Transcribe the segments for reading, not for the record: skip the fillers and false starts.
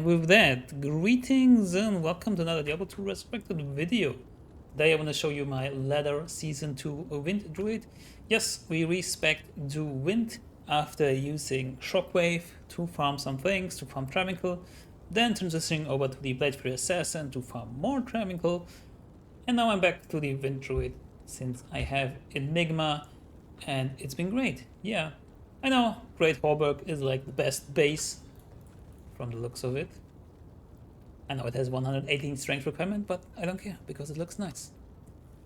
And with that, greetings and welcome to another Diablo 2 Resurrected video. Today I want to show you my ladder Season 2 Wind Druid. Yes, we respec to Wind after using Shockwave to farm some things, to farm Travincal, then transitioning over to the Bladefree Assassin to farm more Travincal, and now I'm back to the Wind Druid since I have Enigma and it's been great. Yeah, I know Great Hallberg is like the best base from the looks of it. I know it has 118 strength requirement, but I don't care because it looks nice.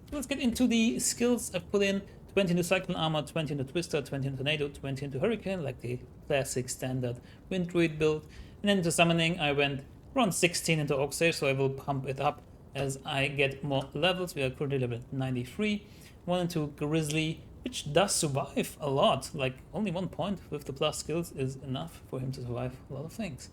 So let's get into the skills. I've put in 20 into Cyclone Armor, 20 into Twister, 20 into Tornado, 20 into Hurricane, like the classic standard Wind Druid build. And then into Summoning, I went around 16 into Oxage, so I will pump it up as I get more levels. We are currently level 93. 1 into Grizzly, which does survive a lot. Like, only 1 point with the plus skills is enough for him to survive a lot of things.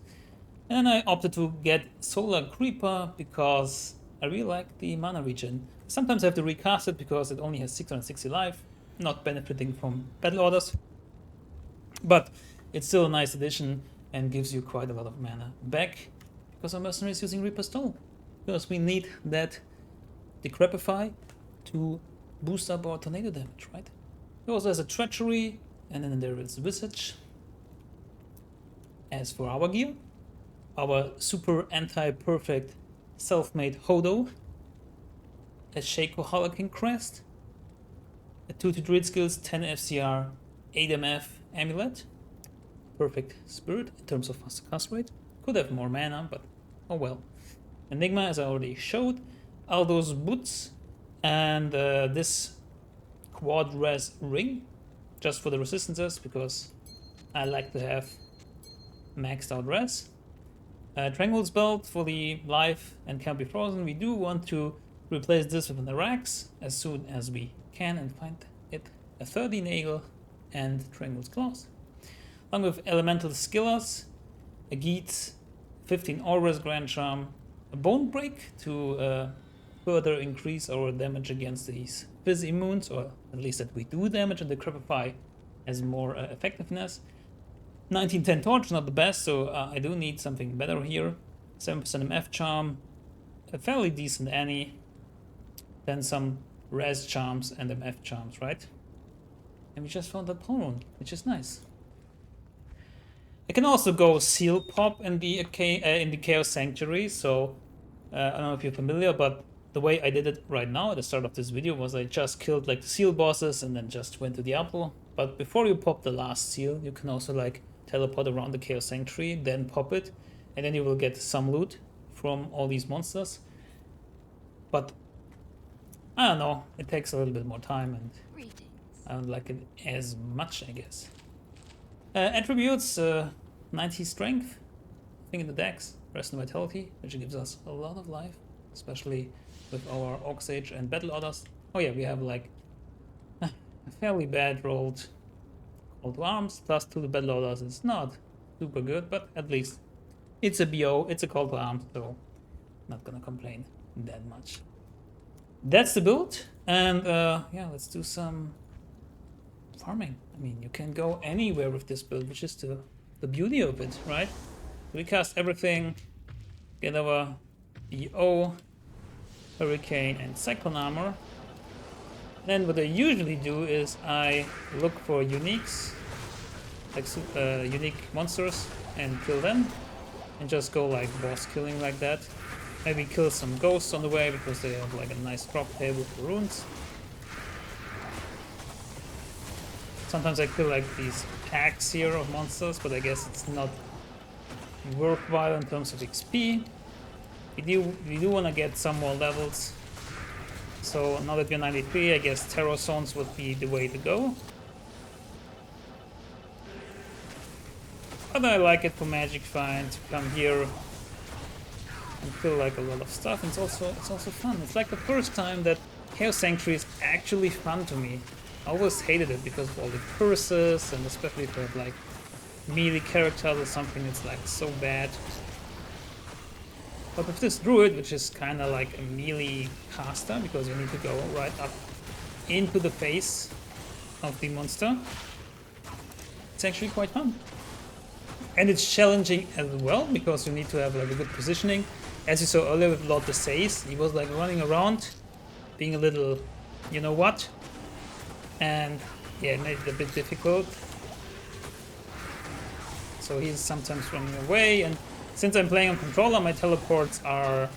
And I opted to get Solar Creeper because I really like the mana regen. Sometimes I have to recast it because it only has 660 life, not benefiting from battle orders. But it's still a nice addition and gives you quite a lot of mana back because our mercenary is using Reaper's Toll. Because we need that Decrepify to boost up our tornado damage, right? It also has a Treachery, and then there is Visage. As for our gear, our super anti-perfect self-made Hodo, a Shaco Harlequin Crest, a 2 to Druid skills, 10 FCR, 8 MF Amulet, perfect Spirit in terms of faster cast rate, could have more mana, but oh well. Enigma, as I already showed, Aldo's Boots, and this quad res ring, just for the resistances, because I like to have maxed out res. Tranquil's Belt for the life and can't be frozen. We do want to replace this with an Arax as soon as we can and find it. A 30 Nagel and Tranquil's Claws. Along with Elemental Skillers, a Geet, 15 Aura's Grand Charm, a Bone Break to further increase our damage against these Fizz immunes, or at least that we do damage, and the Decrepify has more effectiveness. 1910 Torch, not the best, so I do need something better here. 7% MF Charm, a fairly decent Annie, then some Res Charms and MF Charms, right? And we just found that Pawn Rune, which is nice. I can also go Seal Pop in the Chaos Sanctuary, so I don't know if you're familiar, but the way I did it right now at the start of this video was I just killed like the seal bosses and then just went to Diablo. But before you pop the last seal, you can also like teleport around the Chaos Sanctuary, then pop it, and then you will get some loot from all these monsters. But I don't know, it takes a little bit more time and I don't like it as much, I guess. Attributes, 90 strength, I think in the dex, rest and vitality, which gives us a lot of life, especially with our Oxage and battle orders. Oh yeah, we have like a fairly bad rolled Call to Arms, plus 2 to battle orders. It's not super good, but at least it's a BO, it's a Call to Arms, so not gonna complain that much. That's the build, and yeah, let's do some farming. I mean, you can go anywhere with this build, which is the beauty of it, right? We cast everything, get our BO, Hurricane, and Cyclone Armor. Then what I usually do is I look for uniques, like unique monsters, and kill them, and just go like boss killing like that. Maybe kill some ghosts on the way because they have like a nice drop table for runes. Sometimes I kill like these packs here of monsters, but I guess it's not worthwhile in terms of XP. We do want to get some more levels. So now that we're 93, I guess Terror Zones would be the way to go. But I like it for Magic Find to come here and kill like a lot of stuff. And it's also fun. It's like the first time that Chaos Sanctuary is actually fun to me. I always hated it because of all the curses, and especially if you have like melee characters or something, it's like so bad. But with this Druid, which is kind of like a melee caster, because you need to go right up into the face of the monster, it's actually quite fun. And it's challenging as well because you need to have like a good positioning. As you saw earlier with Lord DeSace, he was like running around, being a little, you know what, and yeah, it made it a bit difficult. So he's sometimes running away, and since I'm playing on controller, my teleports are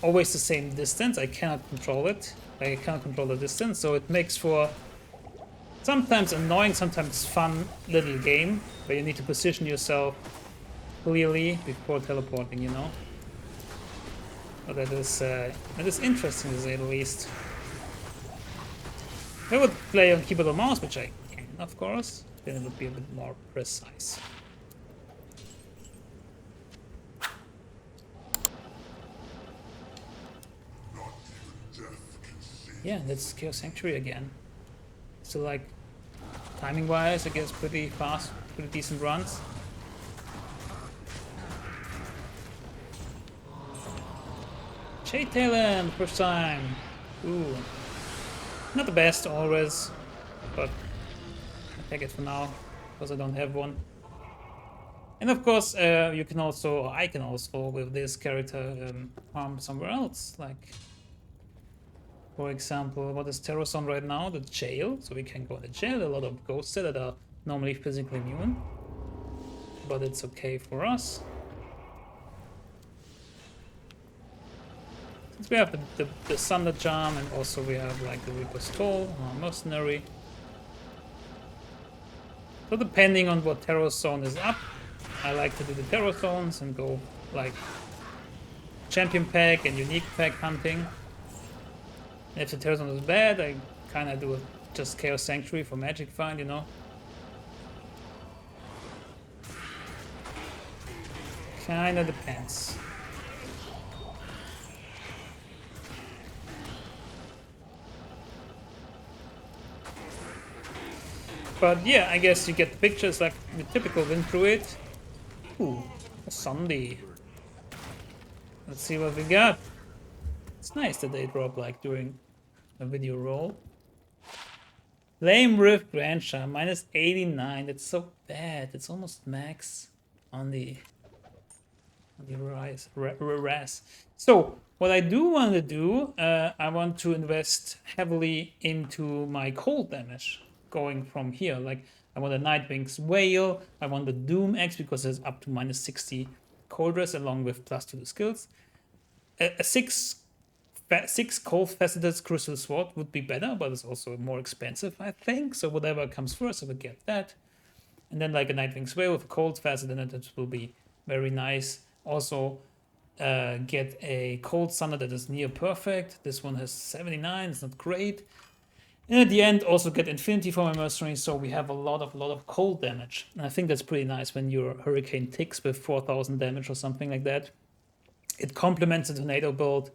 always the same distance. I cannot control it. I cannot control the distance, so it makes for sometimes annoying, sometimes fun little game where you need to position yourself clearly before teleporting, you know. But that is interesting to say the least. If I would play on keyboard or mouse, which I can, of course, then it would be a bit more precise. Yeah, that's Chaos Sanctuary again. So like, timing-wise, I guess pretty fast, pretty decent runs. Tele, first time. Ooh, not the best always, but I take it for now because I don't have one. And of course, you can also, or I can also, with this character, farm somewhere else, like. For example, what is Terror's on right now? The jail. So we can go in the jail. A lot of ghosts that are normally physically immune. But it's okay for us. Since we have the Thunder Charm and also we have like the Reaper's Toll, our mercenary. So depending on what Terror Zone is up, I like to do the Terror Zones and go like Champion Pack and Unique Pack hunting. If the Terror Zone is bad, I kind of do just Chaos Sanctuary for Magic Find, you know. Kind of depends. But yeah, I guess you get the picture. It's like the typical win through it. Ooh, a Sunday. Let's see what we got. It's nice that they drop like during a video roll. Lame Rift Grandcha, minus 89. That's so bad. It's almost max on the res. So what I do want to do, I want to invest heavily into my cold damage going from here. Like I want a Nightwing's Wail. I want the Doom X because it's up to minus 60 cold res along with plus 2 skills. A six cold faceted Crystal Sword would be better, but it's also more expensive, I think. So whatever comes first, I would get that. And then like a Nightwing's Wail with a cold facet in it, that will be very nice. Also, get a Cold Thunder that is near perfect. This one has 79, it's not great. And at the end, also get Infinity for my mercenary, so we have a lot of cold damage. And I think that's pretty nice when your Hurricane ticks with 4000 damage or something like that. It complements the Tornado build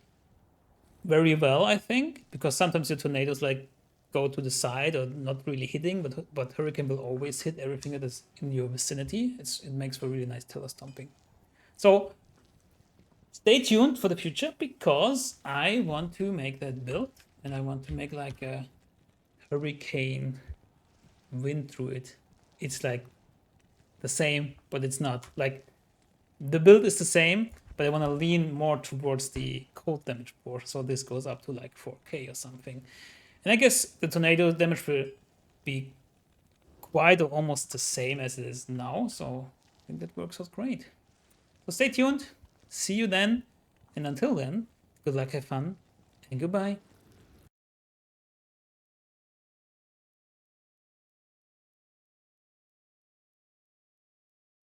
very well, I think, because sometimes your tornadoes like go to the side or not really hitting, but Hurricane will always hit everything that is in your vicinity. It makes for really nice telestomping. So stay tuned for the future because I want to make that build and I want to make like a Hurricane win through it. It's like the same, but it's not. Like the build is the same, but I want to lean more towards the cold damage board. So this goes up to like 4k or something. And I guess the tornado damage will be quite or almost the same as it is now. So I think that works out great. So stay tuned. See you then. And until then, good luck, have fun, and goodbye.